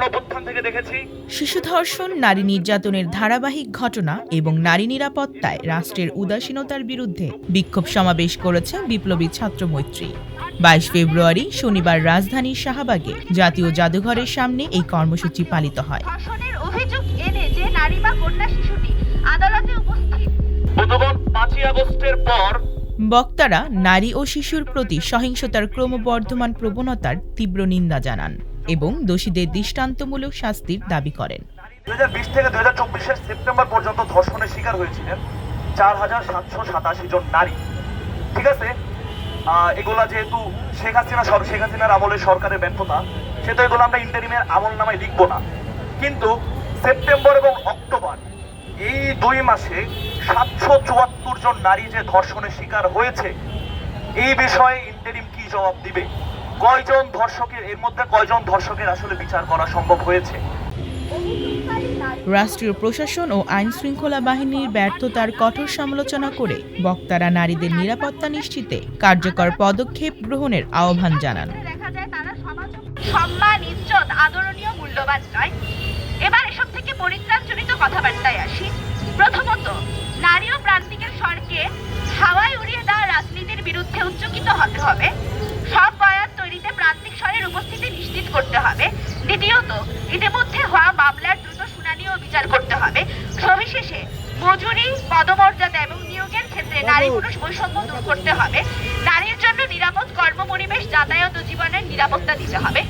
গণঅভ্যুত্থান থেকে দেখেছি। শিশু ধর্ষণ, নারী নির্যাতনের ধারাবাহিক ঘটনা এবং নারী নিরাপত্তায় রাষ্ট্রের উদাসীনতার বিরুদ্ধে বিক্ষোভ সমাবেশ করেছে বিপ্লবী ছাত্র মৈত্রী। 22 ফেব্রুয়ারি শনিবার রাজধানীর শাহবাগে জাতীয় জাদুঘরের সামনে এই কর্মসূচি পালিত হয়। ধর্ষণের অভিযোগ এনে যে নারী বা কন্যা শিশুটি আদালতে উপস্থিত। বুধবার 5ই আগস্টের পর বক্তারা নারী ও শিশুর প্রতি সহিংসতার ক্রমবর্ধমান প্রবণতার তীব্র নিন্দা জানান এবং দোষীদের দৃষ্টান্তমূলক শাস্তির দাবি করেন। 2020 থেকে 2024 সেপ্টেম্বর পর্যন্ত ধর্ষণের শিকার হয়েছিলেন 4787 জন নারী। ঠিক আছে, এগুলা যেহেতু শেখ হাসিনার আমলে সরকারের ব্যর্থতা, সেহেতু এগুলো আমরা ইন্টারিমের আমল নামায় লিখব না। কিন্তু সেপ্টেম্বর এবং অক্টোবর এই 2 মাসে 774 জন নারী যে ধর্ষণের শিকার হয়েছে, এই বিষয়ে ইন্টারিম কি জবাব দিবে? এর মধ্যে কয়জন ধর্ষকের আসলে বিচার করা সম্ভব হয়েছে? রাষ্ট্রীয় প্রশাসন ও আইন শৃঙ্খলা বাহিনীর ব্যর্থতার কঠোর সমালোচনা করে বক্তারা নারীদের নিরাপত্তা নিশ্চিতে কার্যকর পদক্ষেপ গ্রহণের আহ্বান জানান। দেখা যায় তারা সম্মান, ইজ্জত, আদরণীয়, মূল্যবান নয়। এবার এসব থেকে পরিত্রাণজনিত কথাবার্তায় আসি। প্রথমত, নারী ও প্রান্তিকের স্বরকে হাওয়ায় উড়িয়ে দেওয়া রাজনীতির বিরুদ্ধে উচ্চকিত হতে হবে। সব বয়ান তৈরিতে প্রান্তিক স্বরের উপস্থিতি নিশ্চিত করতে হবে। দ্বিতীয়ত, ইতিমধ্যে হওয়া মামলার দ্রুত শুনানি ও বিচার করতে হবে। সবিশেষে মজুরি, পদমর্যাদা এবং নিয়োগের ক্ষেত্রে নারী পুরুষ বৈষম্য দূর করতে হবে। নারীর জন্য নিরাপদ কর্মপরিবেশ, যাতায়াত ও জীবনের নিরাপত্তা দিতে হবে।